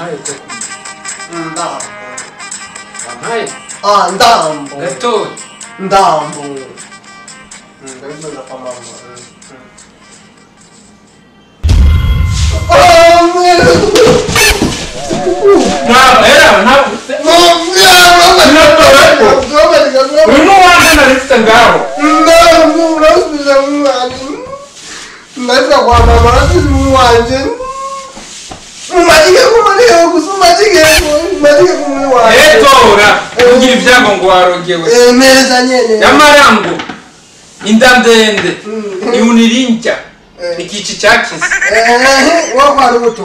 wampaye ko ndambo wampaye ndambo gatoya ndambo ndabivuga kwa mama ntabwo era ntabwo uyu ni uwanjye narifite ngaho ndaza kwa mama nasize umwanje umajike kumureba gusa umajike kumuri wawe tora ugira ibyago ngo warogewe neza nyene nyamara ngo inda ndende iunirinja ikici cyakize wakwari buto